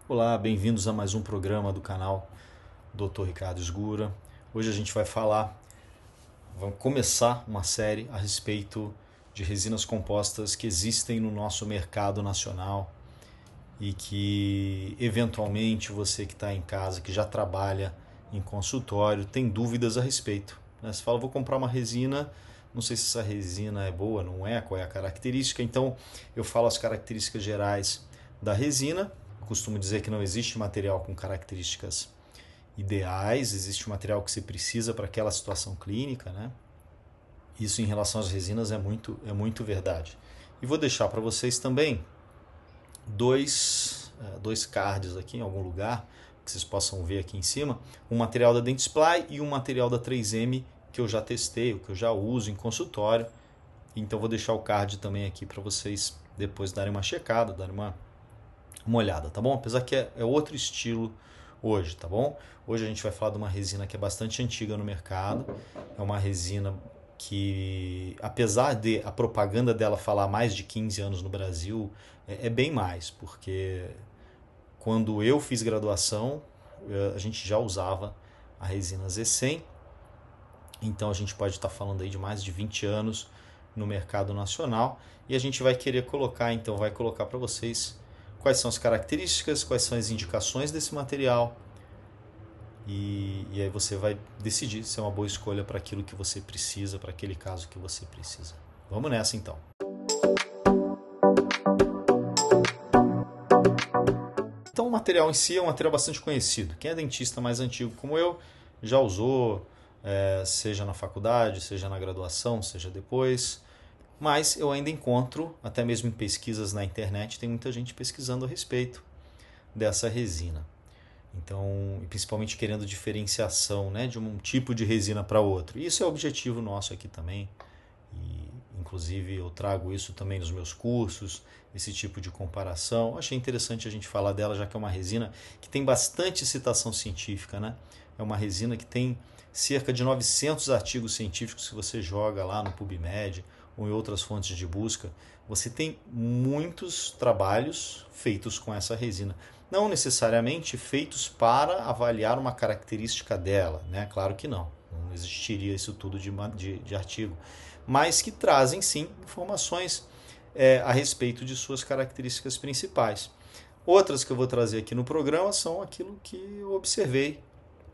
Olá, bem-vindos a mais um programa do canal Dr. Ricardo Esgura. Hoje a gente vamos começar uma série a respeito de resinas compostas que existem no nosso mercado nacional e que eventualmente você que está em casa, que já trabalha em consultório, tem dúvidas a respeito. Você fala, vou comprar uma resina, não sei se essa resina é boa, não é, qual é a característica, então eu falo as características gerais da resina. Costumo dizer que não existe material com características ideais, existe o material que você precisa para aquela situação clínica, né? Isso em relação às resinas é muito verdade. E vou deixar para vocês também dois cards aqui em algum lugar, que vocês possam ver aqui em cima, um material da Dentsply e um material da 3M que eu já testei, o que eu já uso em consultório. Então vou deixar o card também aqui para vocês depois darem uma checada, darem uma olhada, tá bom? Apesar que é outro estilo hoje, tá bom? Hoje a gente vai falar de uma resina que é bastante antiga no mercado. É uma resina que, apesar de a propaganda dela falar mais de 15 anos no Brasil, é bem mais, porque quando eu fiz graduação, a gente já usava a resina Z100, então a gente pode estar falando aí de mais de 20 anos no mercado nacional, e a gente vai querer colocar, então vai colocar para vocês quais são as características, quais são as indicações desse material, e aí você vai decidir se é uma boa escolha para aquilo que você precisa, para aquele caso que você precisa. Vamos nessa então. Então o material em si é um material bastante conhecido. Quem é dentista mais antigo como eu já usou, seja na faculdade, seja na graduação, seja depois. Mas eu ainda encontro, até mesmo em pesquisas na internet, tem muita gente pesquisando a respeito dessa resina. Então, principalmente querendo diferenciação, né, de um tipo de resina para outro. E isso é o objetivo nosso aqui também. E, inclusive, eu trago isso também nos meus cursos, esse tipo de comparação. Achei interessante a gente falar dela, já que é uma resina que tem bastante citação científica, né? É uma resina que tem cerca de 900 artigos científicos que você joga lá no PubMed ou em outras fontes de busca. Você tem muitos trabalhos feitos com essa resina. Não necessariamente feitos para avaliar uma característica dela, né? Claro que não. Não existiria isso tudo de artigo. Mas que trazem sim informações a respeito de suas características principais. Outras que eu vou trazer aqui no programa são aquilo que eu observei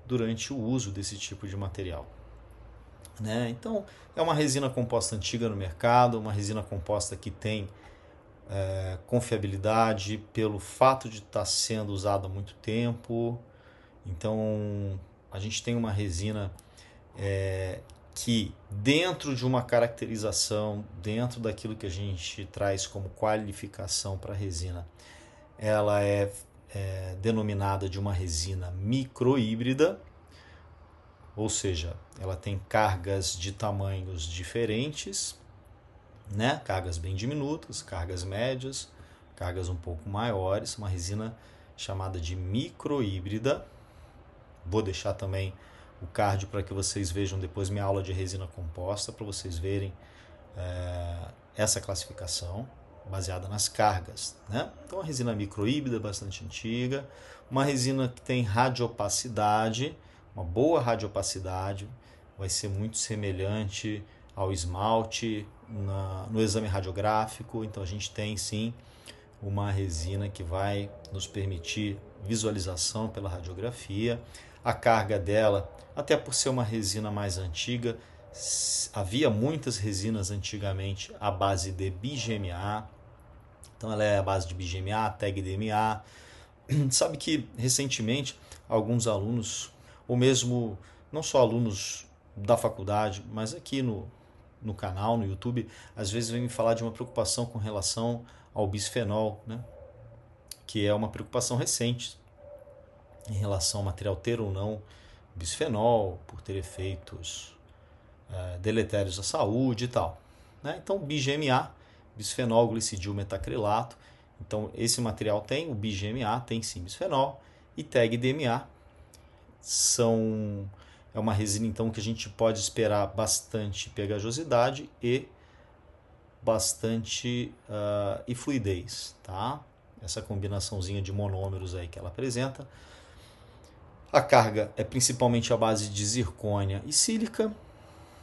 durante o uso desse tipo de material. Né? Então, é uma resina composta antiga no mercado, uma resina composta que tem confiabilidade pelo fato de estar sendo usada há muito tempo. Então, a gente tem uma resina que, dentro de uma caracterização, dentro daquilo que a gente traz como qualificação para a resina, ela é denominada de uma resina microhíbrida, ou seja, ela tem cargas de tamanhos diferentes, né? Cargas bem diminutas, cargas médias, cargas um pouco maiores, uma resina chamada de microhíbrida. Vou deixar também o card para que vocês vejam depois minha aula de resina composta, para vocês verem essa classificação baseada nas cargas. Né? Então, a resina microhíbrida, bastante antiga, uma resina que tem radiopacidade, uma boa radiopacidade, vai ser muito semelhante ao esmalte no exame radiográfico. Então, a gente tem sim uma resina que vai nos permitir visualização pela radiografia. A carga dela, até por ser uma resina mais antiga, havia muitas resinas antigamente à base de BGMA. Então ela é a base de BGMA, tag DMA. Sabe que recentemente alguns alunos, ou mesmo não só alunos da faculdade, mas aqui no canal, no YouTube, às vezes vem me falar de uma preocupação com relação ao bisfenol, né? Que é uma preocupação recente em relação ao material ter ou não bisfenol, por ter efeitos deletérios à saúde e tal. Né? Então, BGMA, bisfenol glicidil metacrilato. Então, esse material tem o BGMA, tem sim bisfenol, e tag DMA é uma resina então que a gente pode esperar bastante pegajosidade e bastante e fluidez, tá? essa combinaçãozinha de monômeros aí que ela apresenta. A carga é principalmente à base de zircônia e sílica.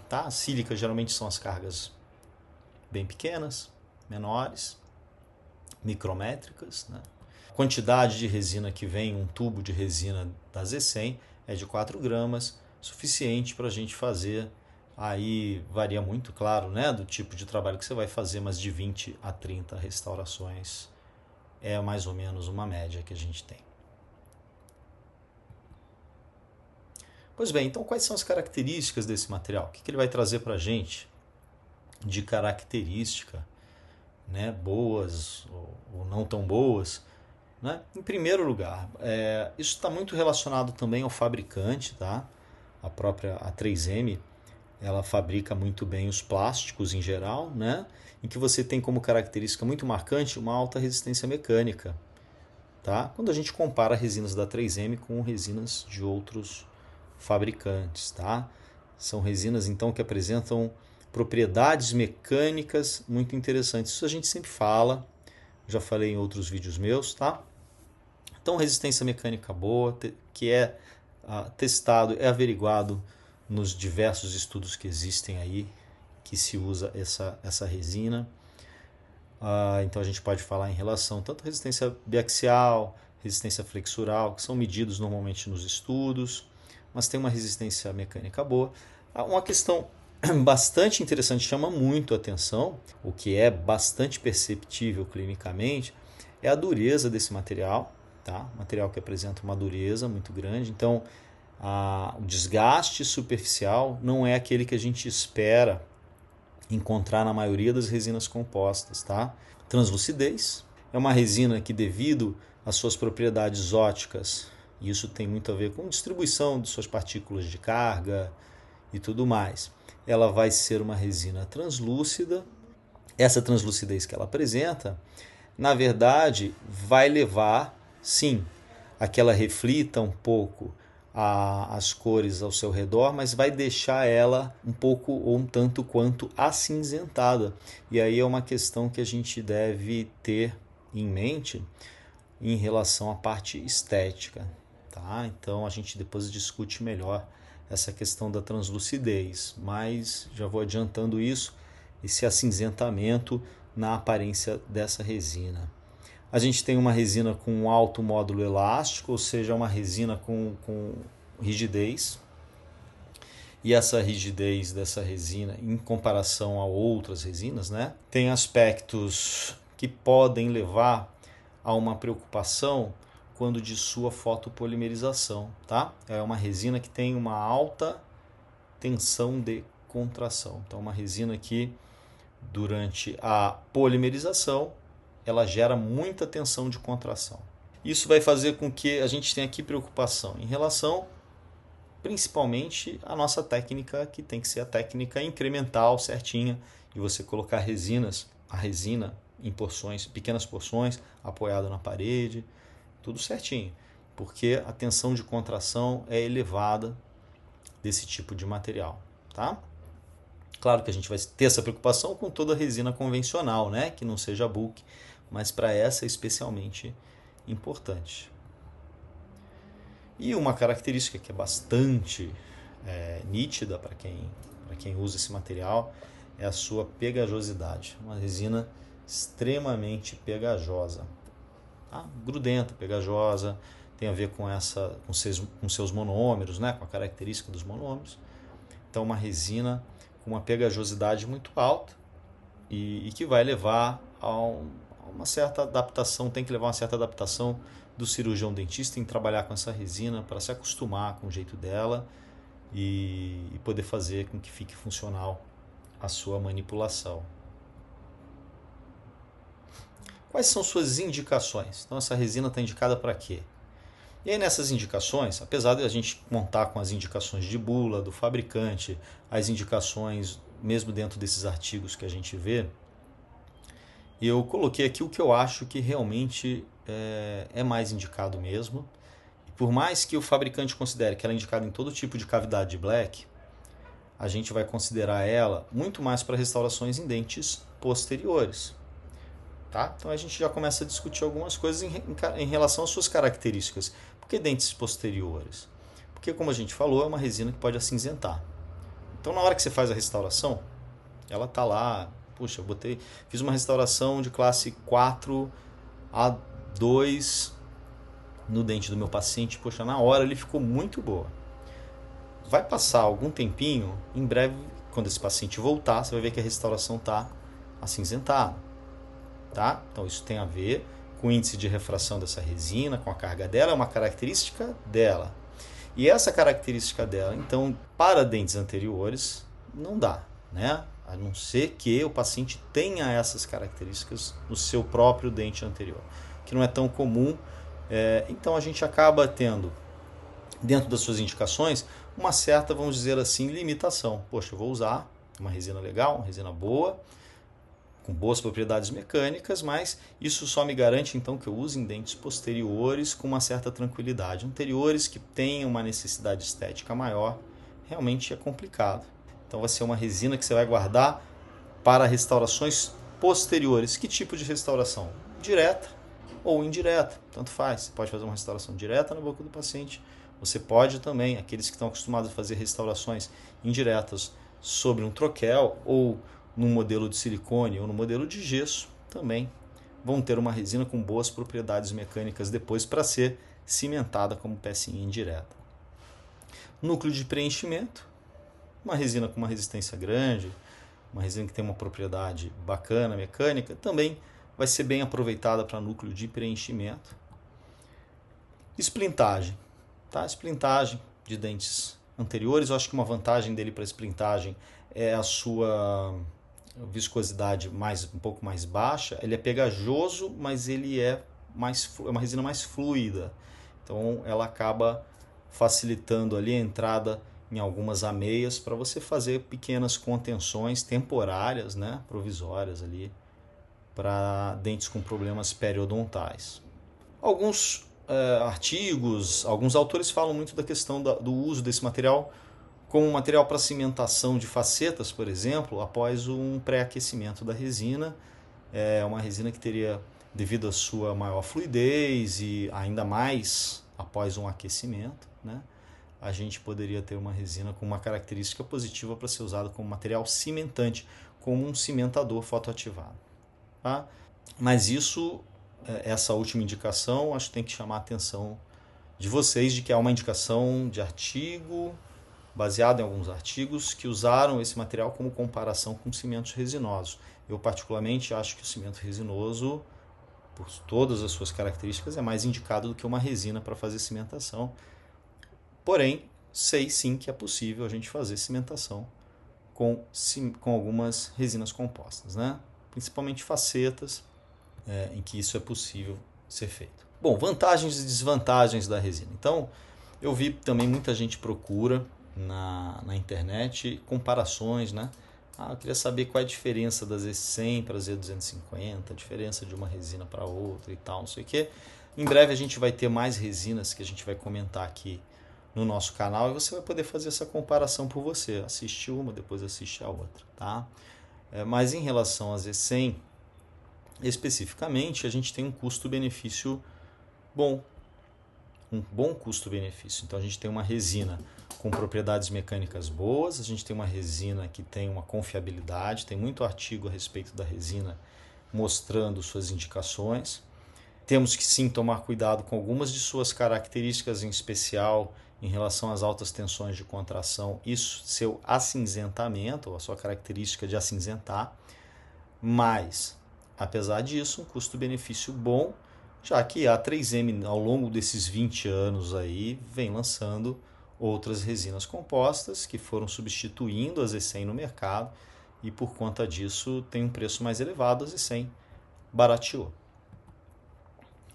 Tá? A sílica geralmente são as cargas bem pequenas, menores, micrométricas. Né? A quantidade de resina que vem em um tubo de resina da Z100 é de 4 gramas, suficiente para a gente fazer. Aí varia muito, claro, né, do tipo de trabalho que você vai fazer, mas de 20 a 30 restaurações é mais ou menos uma média que a gente tem. Pois bem, então quais são as características desse material? O que ele vai trazer para a gente de característica, né, boas ou não tão boas? Né? Em primeiro lugar, isso está muito relacionado também ao fabricante, tá? A própria A3M, ela fabrica muito bem os plásticos em geral, né? Em que você tem como característica muito marcante uma alta resistência mecânica. Tá? Quando a gente compara resinas da 3M com resinas de outros fabricantes. Tá? São resinas então que apresentam propriedades mecânicas muito interessantes. Isso a gente sempre fala, já falei em outros vídeos meus. Tá? Então, resistência mecânica boa, que é testado, é averiguado nos diversos estudos que existem aí, que se usa essa resina. Então a gente pode falar em relação tanto à resistência biaxial, resistência flexural, que são medidos normalmente nos estudos, mas tem uma resistência mecânica boa. Uma questão bastante interessante, chama muito a atenção, o que é bastante perceptível clinicamente, é a dureza desse material. Tá? Material que apresenta uma dureza muito grande, então o desgaste superficial não é aquele que a gente espera encontrar na maioria das resinas compostas. Tá? Translucidez é uma resina que, devido às suas propriedades ópticas, e isso tem muito a ver com distribuição de suas partículas de carga e tudo mais, ela vai ser uma resina translúcida. Essa translucidez que ela apresenta, na verdade, vai levar, sim, a que ela reflita um pouco as cores ao seu redor, mas vai deixar ela um pouco ou um tanto quanto acinzentada. E aí é uma questão que a gente deve ter em mente em relação à parte estética. Tá? Então a gente depois discute melhor essa questão da translucidez, mas já vou adiantando isso, esse acinzentamento na aparência dessa resina. A gente tem uma resina com um alto módulo elástico, ou seja, uma resina com rigidez. E essa rigidez dessa resina, em comparação a outras resinas, né, tem aspectos que podem levar a uma preocupação quando de sua fotopolimerização. Tá? É uma resina que tem uma alta tensão de contração. Então, uma resina que, durante a polimerização, ela gera muita tensão de contração. Isso vai fazer com que a gente tenha aqui preocupação em relação, principalmente, à nossa técnica, que tem que ser a técnica incremental, certinha, de você colocar a resina em porções, pequenas porções, apoiada na parede, tudo certinho, porque a tensão de contração é elevada desse tipo de material. Tá? Claro que a gente vai ter essa preocupação com toda a resina convencional, né? Que não seja bulk, mas para essa é especialmente importante. E uma característica que é bastante nítida para quem usa esse material é a sua pegajosidade. Uma resina extremamente pegajosa. Tá? Grudenta, pegajosa, tem a ver com seus monômeros, né? Com a característica dos monômeros. Então, uma resina com uma pegajosidade muito alta e que vai levar a uma certa adaptação, tem que levar uma certa adaptação do cirurgião dentista em trabalhar com essa resina para se acostumar com o jeito dela e poder fazer com que fique funcional a sua manipulação. Quais são suas indicações? Então, essa resina está indicada para quê? E aí, nessas indicações, apesar de a gente contar com as indicações de bula, do fabricante, as indicações mesmo dentro desses artigos que a gente vê, eu coloquei aqui o que eu acho que realmente é mais indicado mesmo. E por mais que o fabricante considere que ela é indicada em todo tipo de cavidade de black, a gente vai considerar ela muito mais para restaurações em dentes posteriores. Tá? Então a gente já começa a discutir algumas coisas em relação às suas características. Por que dentes posteriores? Porque, como a gente falou, é uma resina que pode acinzentar. Então, na hora que você faz a restauração, ela tá lá, puxa, fiz uma restauração de classe 4A2 no dente do meu paciente, poxa, na hora ele ficou muito boa. Vai passar algum tempinho, em breve, quando esse paciente voltar, você vai ver que a restauração tá acinzentada, tá? Então isso tem a ver com o índice de refração dessa resina, com a carga dela, é uma característica dela. E essa característica dela, então, para dentes anteriores, não dá, né? A não ser que o paciente tenha essas características no seu próprio dente anterior, que não é tão comum. Então a gente acaba tendo, dentro das suas indicações, uma certa, vamos dizer assim, limitação. Poxa, eu vou usar uma resina legal, uma resina boa, com boas propriedades mecânicas, mas isso só me garante então que eu use em dentes posteriores com uma certa tranquilidade. Anteriores que tenham uma necessidade estética maior, realmente é complicado. Então vai ser uma resina que você vai guardar para restaurações posteriores. Que tipo de restauração? Direta ou indireta, tanto faz. Você pode fazer uma restauração direta na boca do paciente. Você pode também, aqueles que estão acostumados a fazer restaurações indiretas sobre um troquel ou num modelo de silicone ou no modelo de gesso, também vão ter uma resina com boas propriedades mecânicas depois para ser cimentada como pecinha indireta. Núcleo de preenchimento, uma resina com uma resistência grande, uma resina que tem uma propriedade bacana mecânica, também vai ser bem aproveitada para núcleo de preenchimento. Esplintagem, tá? Esplintagem de dentes anteriores, eu acho que uma vantagem dele para esplintagem é a sua viscosidade um pouco mais baixa. Ele é pegajoso, mas ele é uma resina mais fluida. Então ela acaba facilitando ali a entrada em algumas ameias para você fazer pequenas contenções temporárias, né, provisórias ali para dentes com problemas periodontais. Alguns artigos, alguns autores falam muito da questão do uso desse material como material para cimentação de facetas, por exemplo, após um pré-aquecimento da resina. É uma resina que teria, devido à sua maior fluidez e ainda mais após um aquecimento, né, a gente poderia ter uma resina com uma característica positiva para ser usada como material cimentante, como um cimentador fotoativado. Tá? Mas essa última indicação, acho que tem que chamar a atenção de vocês de que é uma indicação de artigo, baseado em alguns artigos que usaram esse material como comparação com cimentos resinosos. Eu particularmente acho que o cimento resinoso, por todas as suas características, é mais indicado do que uma resina para fazer cimentação. Porém, sei sim que é possível a gente fazer cimentação com algumas resinas compostas, né? Principalmente facetas, em que isso é possível ser feito. Bom, vantagens e desvantagens da resina. Então, eu vi também muita gente procura na internet comparações, né? Eu queria saber qual é a diferença da Z100 para a Z250, a diferença de uma resina para outra e tal, não sei o quê. Em breve a gente vai ter mais resinas que a gente vai comentar aqui no nosso canal e você vai poder fazer essa comparação por você. Assiste uma, depois assiste a outra, tá? Mas em relação a Z100, especificamente, a gente tem um custo-benefício bom. Um bom custo-benefício. Então a gente tem uma resina com propriedades mecânicas boas, a gente tem uma resina que tem uma confiabilidade, tem muito artigo a respeito da resina mostrando suas indicações. Temos que sim tomar cuidado com algumas de suas características, em especial em relação às altas tensões de contração e seu acinzentamento, ou a sua característica de acinzentar. Mas, apesar disso, um custo-benefício bom, já que a 3M, ao longo desses 20 anos aí, vem lançando outras resinas compostas que foram substituindo a Z100 no mercado e por conta disso tem um preço mais elevado, a Z100 barateou.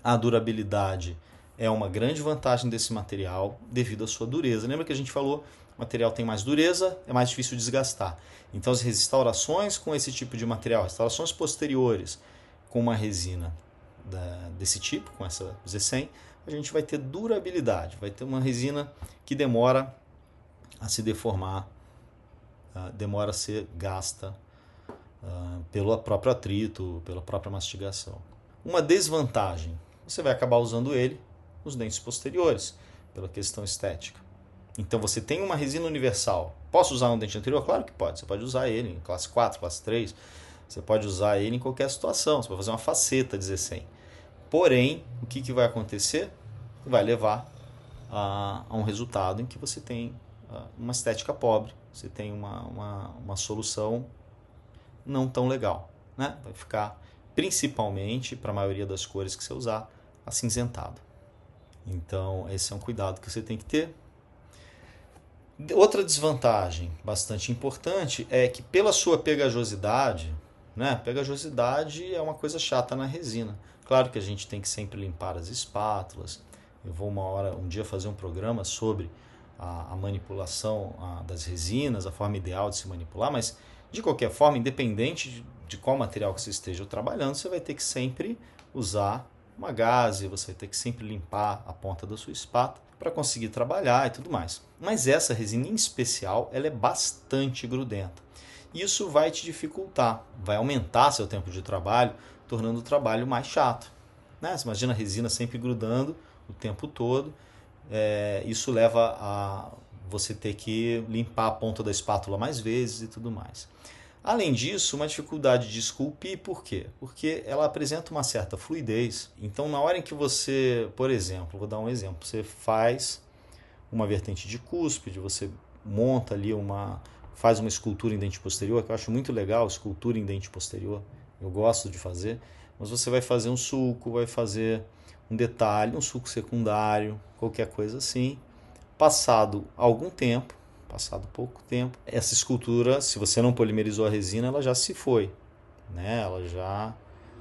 A durabilidade é uma grande vantagem desse material devido à sua dureza. Lembra que a gente falou, o material tem mais dureza, é mais difícil de desgastar. Então as restaurações com esse tipo de material, restaurações posteriores com uma resina desse tipo, com essa Z100, a gente vai ter durabilidade, vai ter uma resina que demora a se deformar, demora a ser gasta pelo próprio atrito, pela própria mastigação. Uma desvantagem, você vai acabar usando ele nos dentes posteriores, pela questão estética. Então você tem uma resina universal. Posso usar no dente anterior? Claro que pode. Você pode usar ele em classe 4, classe 3. Você pode usar ele em qualquer situação. Você pode fazer uma faceta 16. Porém, o que vai acontecer? Vai levar a um resultado em que você tem uma estética pobre. Você tem uma solução não tão legal, né? Vai ficar, principalmente, para a maioria das cores que você usar, acinzentado. Então, esse é um cuidado que você tem que ter. Outra desvantagem bastante importante é que, pela sua pegajosidade, né? Pegajosidade é uma coisa chata na resina. Claro que a gente tem que sempre limpar as espátulas. Eu vou um dia fazer um programa sobre a manipulação das resinas, a forma ideal de se manipular, mas de qualquer forma, independente de qual material que você esteja trabalhando, você vai ter que sempre usar uma gaze, você vai ter que sempre limpar a ponta da sua espátula para conseguir trabalhar e tudo mais. Mas essa resina em especial, ela é bastante grudenta. Isso vai te dificultar, vai aumentar seu tempo de trabalho, tornando o trabalho mais chato. Né? Você imagina a resina sempre grudando o tempo todo, isso leva a você ter que limpar a ponta da espátula mais vezes e tudo mais. Além disso, uma dificuldade de esculpir, por quê? Porque ela apresenta uma certa fluidez. Então, na hora em que você, por exemplo, vou dar um exemplo, você faz uma vertente de cúspide, você monta ali faz uma escultura em dente posterior, que eu acho muito legal, escultura em dente posterior, eu gosto de fazer, mas você vai fazer um sulco, vai fazer um detalhe, um sulco secundário, qualquer coisa assim. Passado algum tempo, passado pouco tempo, essa escultura, se você não polimerizou a resina, ela já se foi, né? Ela já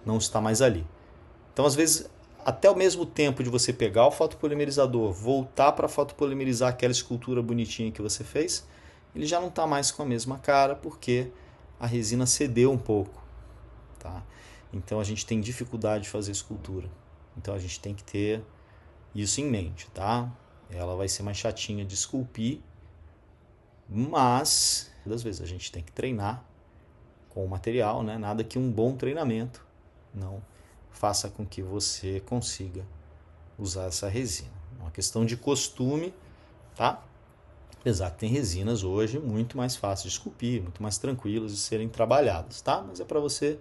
não está mais ali. Então, às vezes, até o mesmo tempo de você pegar o fotopolimerizador, voltar para fotopolimerizar aquela escultura bonitinha que você fez, ele já não está mais com a mesma cara, porque a resina cedeu um pouco. Tá? Então, a gente tem dificuldade de fazer escultura. Então, a gente tem que ter isso em mente, tá? Ela vai ser mais chatinha de esculpir, mas, às vezes, a gente tem que treinar com o material, né? Nada que um bom treinamento não faça com que você consiga usar essa resina. É uma questão de costume, tá? Apesar que tem resinas hoje muito mais fáceis de esculpir, muito mais tranquilas de serem trabalhadas, tá? Mas é para você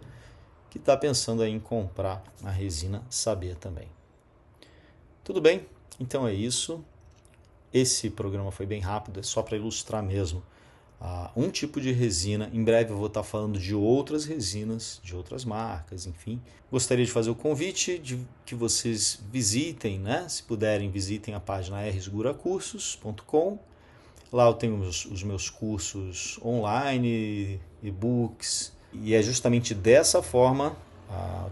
que está pensando aí em comprar a resina saber também. Tudo bem? Então é isso. Esse programa foi bem rápido, é só para ilustrar mesmo um tipo de resina. Em breve eu vou estar falando de outras resinas, de outras marcas, enfim. Gostaria de fazer o convite de que vocês visitem, né? Se puderem, visitem a página rseguracursos.com. Lá eu tenho os meus cursos online, e-books, e é justamente dessa forma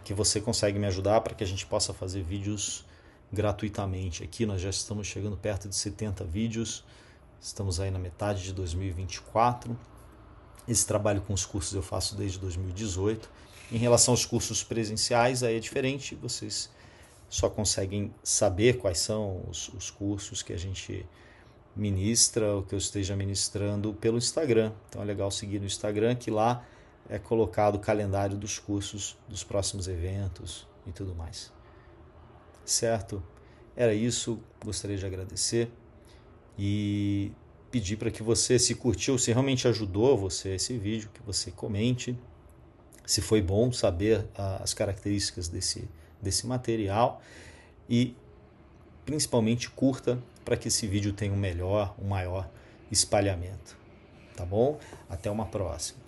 que você consegue me ajudar para que a gente possa fazer vídeos gratuitamente. Aqui nós já estamos chegando perto de 70 vídeos, estamos aí na metade de 2024. Esse trabalho com os cursos eu faço desde 2018. Em relação aos cursos presenciais, aí é diferente, vocês só conseguem saber quais são os cursos que a gente ministra, ou que eu esteja ministrando pelo Instagram. Então é legal seguir no Instagram, que lá é colocado o calendário dos cursos, dos próximos eventos e tudo mais. Certo? Era isso, gostaria de agradecer e pedir para que você, se curtiu, se realmente ajudou você esse vídeo, que você comente, se foi bom saber as características desse material e principalmente curta para que esse vídeo tenha um maior espalhamento. Tá bom? Até uma próxima.